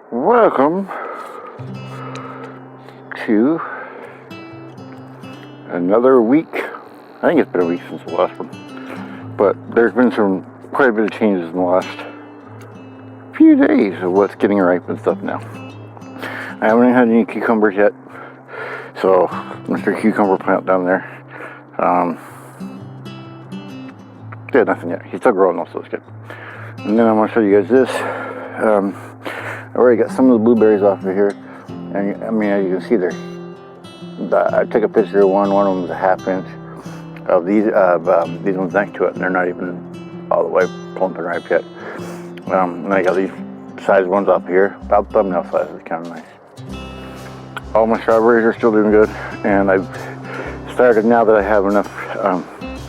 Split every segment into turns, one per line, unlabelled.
Welcome to another week. I think it's been a week since the last one, but there's been quite a bit of changes in the last few days of what's getting ripe and stuff now. I haven't had any cucumbers yet, so Mr. Cucumber plant down there, yeah, nothing yet. He's still growing though, so it's good. And then I'm going to show you guys this. I already got some of the blueberries off of here, and I mean, as you can see there, I took a picture of one of them was a ½ inch of these ones next to it, and they're not even all the way plump and ripe yet. And I got these size ones up here, about thumbnail size. It's kind of nice. All my strawberries are still doing good, and I've started, now that I have enough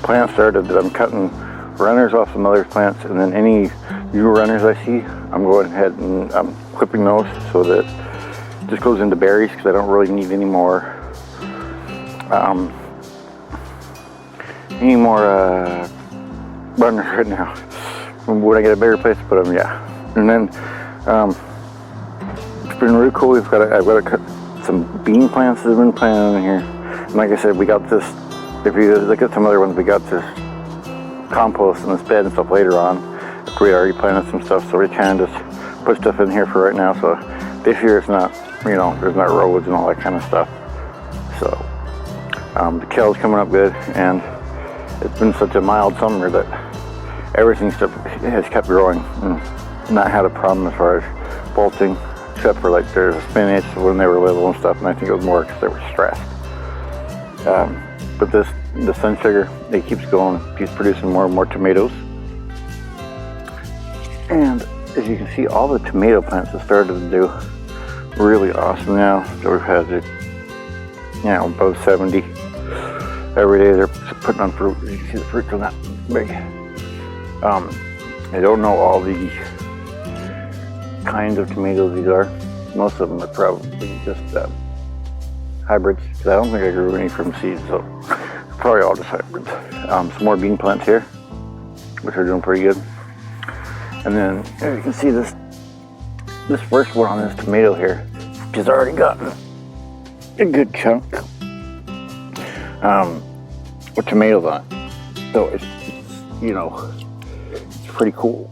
plants started, that I'm cutting runners off some other plants, and then any new runners I see, I'm going ahead and I'm clipping those so that it just goes into berries, because I don't really need any more runners right now. When I get a bigger place to put them, yeah. And then it's been really cool. I've got to cut some bean plants that have been planted in here. And like I said, we got this. If you look at some other ones, we got this compost and this bed and stuff later on. We already planted some stuff, so we kind of just put stuff in here for right now. So this year it's not, there's not roads and all that kind of stuff. So the kale's coming up good, and it's been such a mild summer that everything has kept growing and not had a problem as far as bolting, except for like there's a spinach when they were little and stuff, and I think it was more because they were stressed. But the sun sugar, it keeps going, keeps producing more and more tomatoes. And as you can see, all the tomato plants have started to do really awesome now. So we've had it, above 70. Every day they're putting on fruit. You can see the fruits are not big. I don't know all the kinds of tomatoes these are. Most of them are probably just hybrids, because I don't think I grew any from seeds, so probably all just hybrids. Some more bean plants here, which are doing pretty good. And then, as you can see, this first one on this tomato here has already gotten a good chunk with tomatoes on it. So it's pretty cool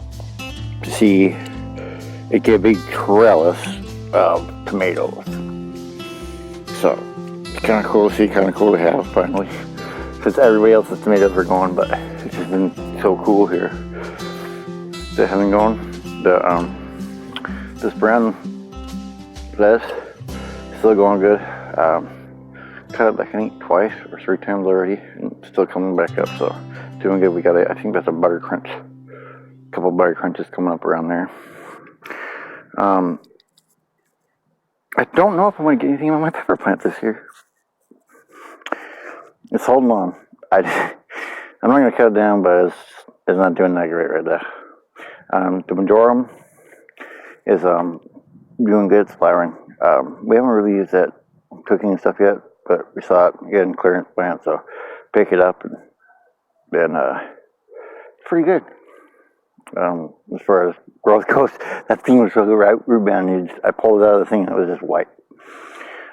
to see it get a big trellis of tomatoes. So it's kind of cool to see, kind of cool to have finally, since everybody else's tomatoes are going, but it's just been so cool here. They haven't gone. This brown lettuce still going good. Cut it back, I think twice or 3 times already, and still coming back up. So doing good. We got I think that's a butter crunch. A couple butter crunches coming up around there. I don't know if I'm going to get anything on my pepper plant this year. It's holding on. I'm not going to cut it down, but it's not doing that great right now. The majoram is doing good. It's flowering. We haven't really used that cooking and stuff yet, but we saw it getting clearance plant, so pick it up, and then it's pretty good. As far as growth goes, that thing was really root bound. I pulled it out of the thing, and it was just white.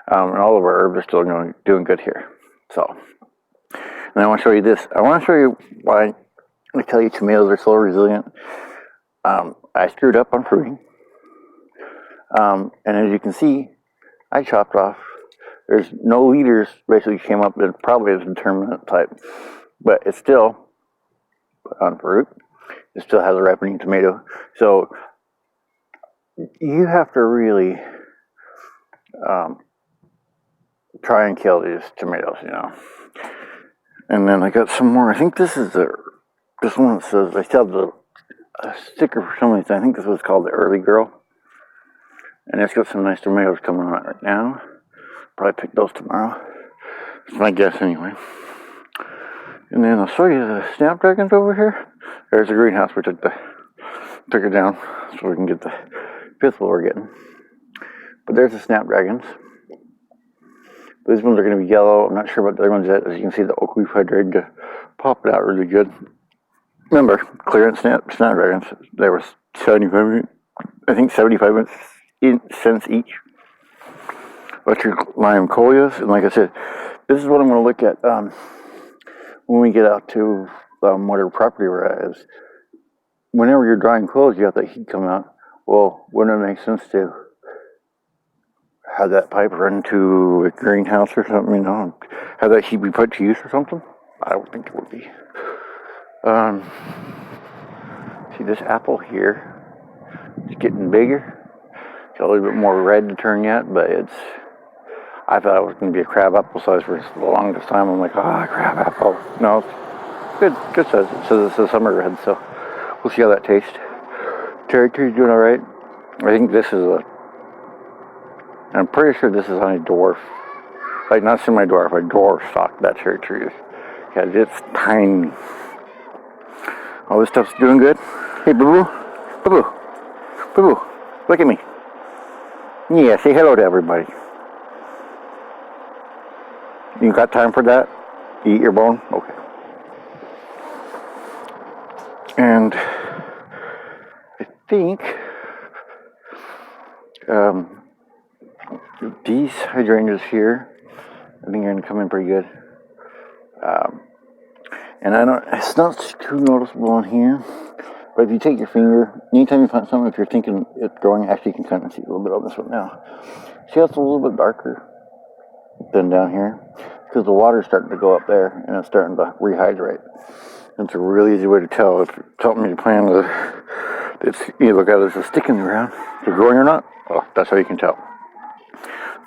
And all of our herbs are still doing good here. So, and I want to show you this. I want to show you why I tell you tomatoes are so resilient. I screwed up on fruiting. And as you can see, I chopped off. There's no leaders basically came up that probably is a determinant type, but it's still on fruit. It still has a ripening tomato. So you have to really try and kill these tomatoes, And then I got some more. I think this is this one that says, I still have a sticker for some reason. I think this was called the Early Girl. And it's got some nice tomatoes coming on it right now. Probably pick those tomorrow. That's my guess anyway. And then I'll show you the snapdragons over here. There's a greenhouse. We took it down so we can get the fifth one we're getting. But there's the snapdragons. These ones are going to be yellow. I'm not sure about the other ones yet. As you can see, the oak leaf hydrangea popped out really good. Remember, clearance snapdragons. They were 75 inch cents each. Electric lime coleus, and like I said, this is what I'm going to look at when we get out to whatever property we're at. Is whenever you're drying clothes, you have that heat come out. Well, wouldn't it make sense to have that pipe run to a greenhouse or something? Have that heat be put to use or something? I would think it would be. See this apple here? It's getting bigger. It's a little bit more red to turn yet, but I thought it was going to be a crab apple size for the longest time. I'm like, crab apple. No, it's good size. It says it's a summer red, so we'll see how that tastes. Cherry tree's doing all right. I think this is I'm pretty sure this is on a dwarf. Like, not semi-dwarf, a dwarf stock, that cherry tree is. Yeah, it's tiny. All this stuff's doing good. Hey, boo-boo. Boo-boo. Boo-boo. Look at me. Yeah, say hello to everybody. You got time for that? You eat your bone? Okay. And I think these hydrangeas here, I think are going to come in pretty good. And it's not too noticeable on here, but if you take your finger, anytime you find something, if you're thinking it's growing, actually you can kind of see a little bit on this one now. See how it's a little bit darker than down here? Because the water's starting to go up there, and it's starting to rehydrate. It's a really easy way to tell if something you plant you look at it as a stick in the ground. If it's growing or not, well, that's how you can tell.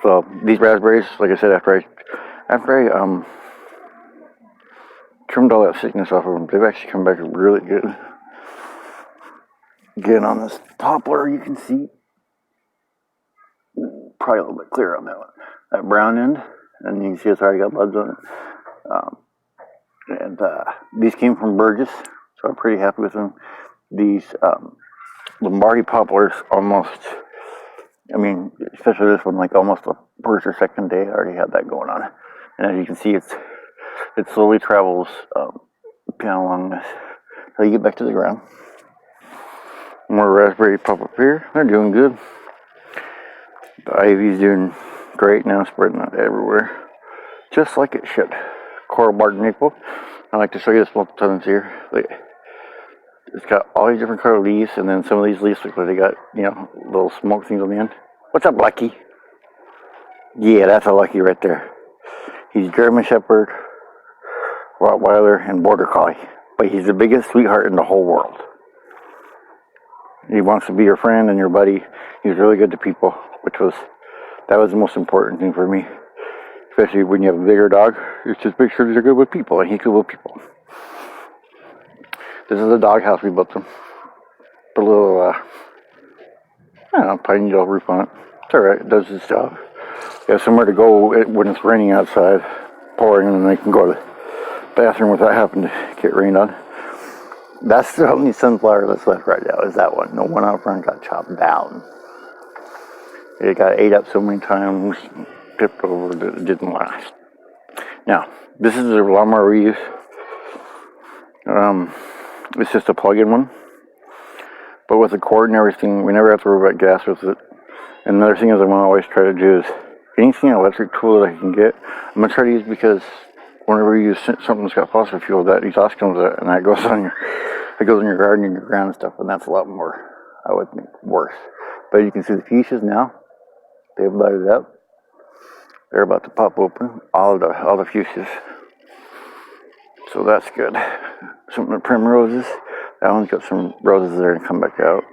So these raspberries, like I said, after I trimmed all that sickness off of them, they've actually come back really good. Again, on this poplar, you can see probably a little bit clearer on that one. That brown end, and you can see it's already got buds on it. These came from Burgess, so I'm pretty happy with them. These Lombardy poplars especially this one, like almost the first or second day, I already had that going on. And as you can see, it slowly travels down along this until you get back to the ground. More raspberry pop up here. They're doing good. The ivy's doing great now, spreading out everywhere, just like it should. Coral bark maple. I like to show you this multiple times here. It's got all these different colored leaves, and then some of these leaves look like they got, little smoke things on the end. What's up, Lucky? Yeah, that's a Lucky right there. He's German Shepherd, Rottweiler, and Border Collie. But he's the biggest sweetheart in the whole world. He wants to be your friend and your buddy. He's really good to people, that was the most important thing for me. Especially when you have a bigger dog, it's just make sure they're good with people, and he's good with people. This is a dog house we built them. Put a little, pine needle roof on it. It's alright, it does its job. You have somewhere to go when it's raining outside, pouring, and then they can go to the bathroom without having to get rained on. That's the only sunflower that's left right now, is that one. The one out front got chopped down. It got ate up so many times, tipped over, that it didn't last. Now, this is the lawnmower we use. It's just a plug-in one. But with the cord and everything, we never have to worry about gas with it. And another thing is I'm going to always try to do is anything electric tool that I can get, I'm going to try to use, because whenever you use something that's got fossil fuel, that exhaust comes out, and that goes on your garden and your ground and stuff, and that's a lot more, I would think, worse. But you can see the fuchsias now. They've lighted up. They're about to pop open, all the fuchsias. So that's good. Some of the primroses. That one's got some roses there and come back out.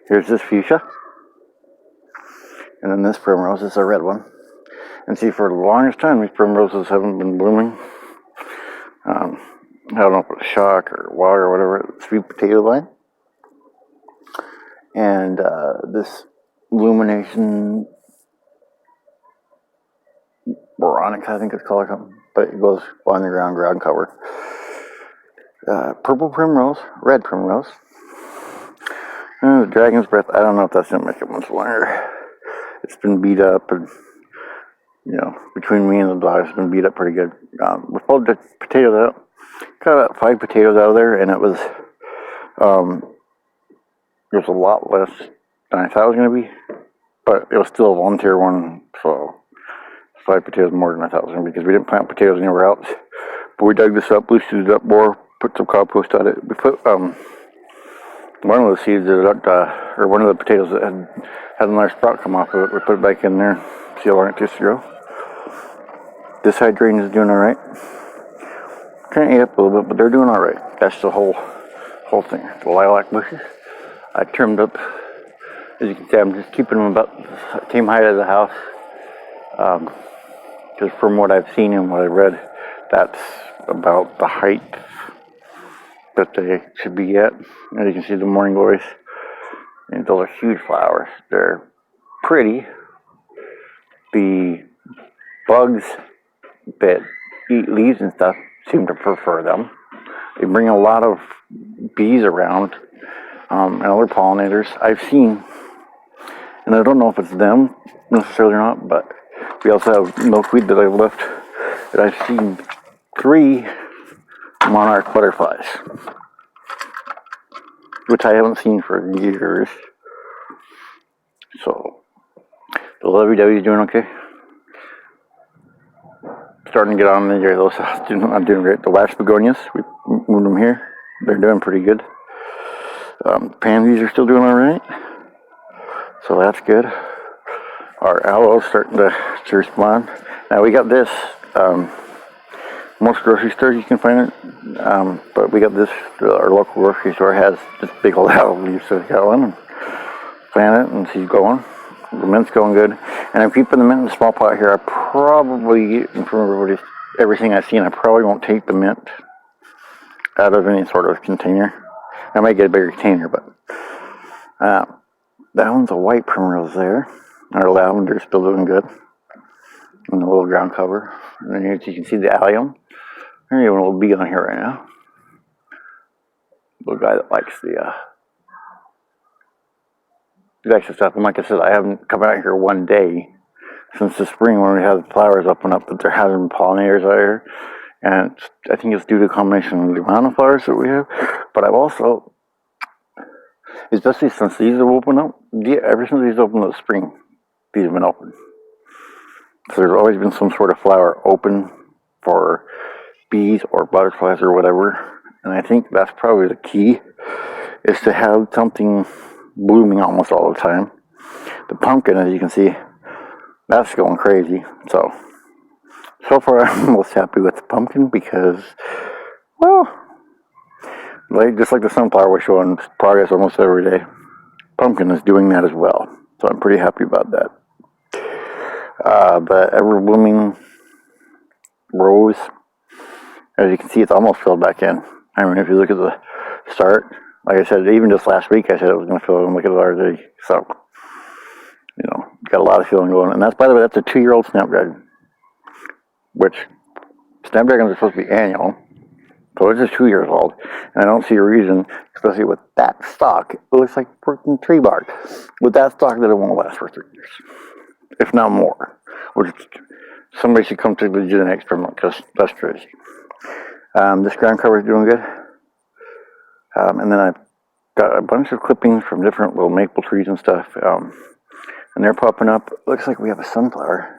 Here's this fuchsia. And then this primrose is a red one. And see, for the longest time, these primroses haven't been blooming. I don't know if it's shock or water or whatever, sweet potato vine. And this illumination Veronica, I think it's called, or something, but it goes on the ground cover. Purple primrose, red primrose. The dragon's breath, I don't know if that's going to make it much longer. It's been beat up, and between me and the dog, it's been beat up pretty good. We pulled the potatoes out, got about 5 potatoes out of there, and it was there's a lot less than I thought it was going to be. But it was still a volunteer one, so 5 potatoes more than I thought it was going to be, because we didn't plant potatoes anywhere else. But we dug this up, boosted it up more, put some compost on it. We put one of the seeds that, or one of the potatoes that had another sprout come off of it. We put it back in there, see how long it takes to grow. This side drain is doing all right. Kind of ate up a little bit, but they're doing all right. That's the whole thing. The lilac bushes, I trimmed up. As you can see, I'm just keeping them about the same height as the house. Just from what I've seen and what I've read, that's about the height that they should be at. As you can see, the morning glories, and those are huge flowers. They're pretty. The bugs that eat leaves and stuff seem to prefer them. They bring a lot of bees around, and other pollinators I've seen, and I don't know if it's them necessarily or not, but we also have milkweed that I've left that I've seen 3 monarch butterflies, which I haven't seen for years. So the lovey-dovey's doing okay. Starting to get on in the area, those I'm doing great. The wax begonias, we moved them here. They're doing pretty good. Pansies are still doing all right, so that's good. Our aloe's starting to respond. Now we got this. Most grocery stores you can find it, but we got this. Our local grocery store has this big old aloe leaf, so we got one and plant it and she's going. The mint's going good, and I'm keeping the mint in a small pot here. I probably, from everything I've seen, I probably won't take the mint out of any sort of container. I might get a bigger container, but that one's a white primrose there. Our lavender's still doing good, and a little ground cover. And then here you can see the allium. There's even a little bee on here right now. Little guy that likes the stuff. And like I said, I haven't come out here one day since the spring when we had the flowers open up, that there hasn't been pollinators out here. And I think it's due to a combination of the amount of flowers that we have. But I've also, especially since these have opened up, ever since these opened up this spring, these have been open. So there's always been some sort of flower open for bees or butterflies or whatever. And I think that's probably the key, is to have something blooming almost all the time. The pumpkin, as you can see, that's going crazy. So far I'm most happy with the pumpkin because, well, just like the sunflower, we're showing progress almost every day. Pumpkin is doing that as well. So I'm pretty happy about that. The ever blooming rose, as you can see, it's almost filled back in. I mean, if you look at the start, like I said, even just last week, I said I was going to fill it in. Look at it already. So, got a lot of filling going. And that's, by the way, that's a 2-year-old Snapdragon, which Snapdragons are supposed to be annual. So it's just 2 years old. And I don't see a reason, especially with that stock, it looks like freaking tree bark. With that stock, that it won't last for 3 years, if not more. Which somebody should come to the genetic experiment, because that's crazy. This ground cover is doing good. And then I've got a bunch of clippings from different little maple trees and stuff. And they're popping up. It looks like we have a sunflower.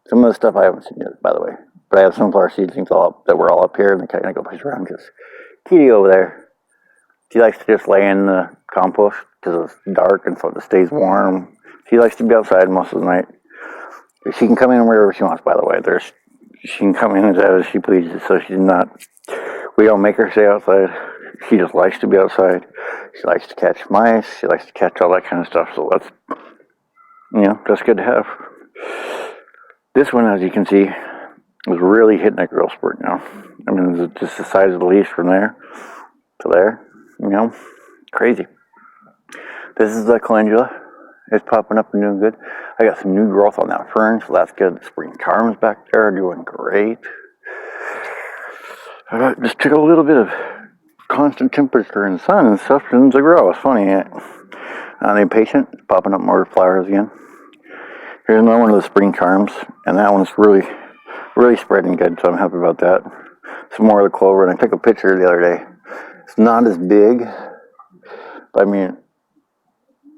Some of the stuff I haven't seen yet, by the way. But I have sunflower seedlings all up, that were all up here, and they kind of go place around, because Kitty over there, she likes to just lay in the compost because it's dark and so it stays warm. She likes to be outside most of the night. She can come in wherever she wants, by the way. She can come in as she pleases, so she's not, we don't make her stay outside. She just likes to be outside. She likes to catch mice. She likes to catch all that kind of stuff. So that's good to have. This one, as you can see, is really hitting a growth spurt now. I mean, it's just the size of the leaves from there to there. Crazy. This is the calendula. It's popping up and doing good. I got some new growth on that fern, so that's good. The spring charms back there are doing great. I just took a little bit of constant temperature and sun and stuff to grow. It's funny. The impatient, popping up more flowers again. Here's another one of the spring charms, and that one's really, really spreading good, so I'm happy about that. Some more of the clover, and I took a picture the other day. It's not as big, but I mean,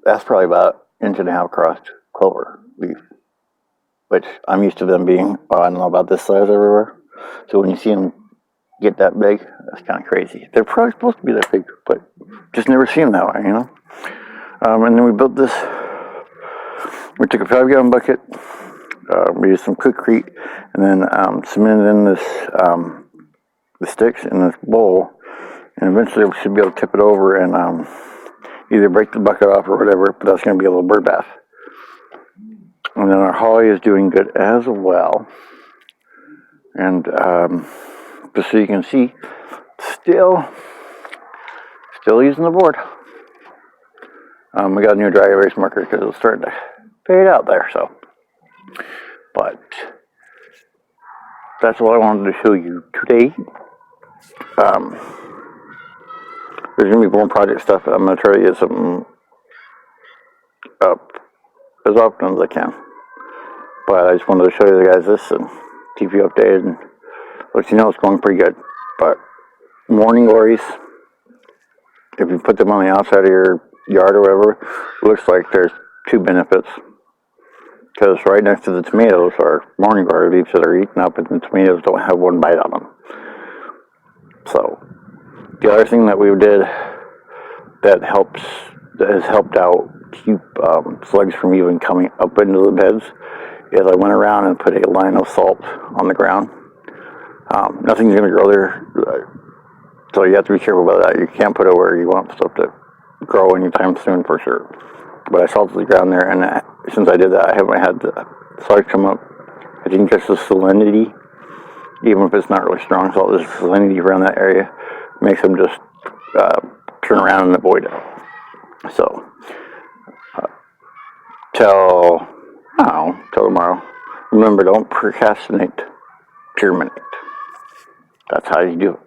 that's probably about inch and a half across clover leaf, which I'm used to them being, I don't know about this size everywhere. So when you see them get that big, that's kind of crazy. They're probably supposed to be that big, but just never seen them that way, you know? And then we built this. We took a 5-gallon bucket, we used some Quikrete, and then cemented in this the sticks in this bowl, and eventually we should be able to tip it over and either break the bucket off or whatever, but that's going to be a little bird bath. And then our holly is doing good as well. And just so you can see, still using the board. We got a new dry erase marker because it was starting to fade out there, so. But that's what I wanted to show you today. There's going to be more project stuff. I'm going to try to get something up as often as I can. But I just wanted to show you guys this and keep you updated and let you know it's going pretty good. But morning glories, if you put them on the outside of your yard or whatever, it looks like there's 2 benefits. Because right next to the tomatoes are morning glory leaves that are eaten up, and the tomatoes don't have 1 bite on them. So the other thing that we did that has helped out keep slugs from even coming up into the beds is I went around and put a line of salt on the ground. Nothing's going to grow there, so you have to be careful about that. You can't put it where you want stuff to grow anytime soon for sure. But I salted the ground there, and since I did that, I haven't had the slugs come up. I think just the salinity, even if it's not really strong salt, the salinity around that area makes them just turn around and avoid it. So, till tomorrow. Remember, don't procrastinate, germinate. That's how you do it.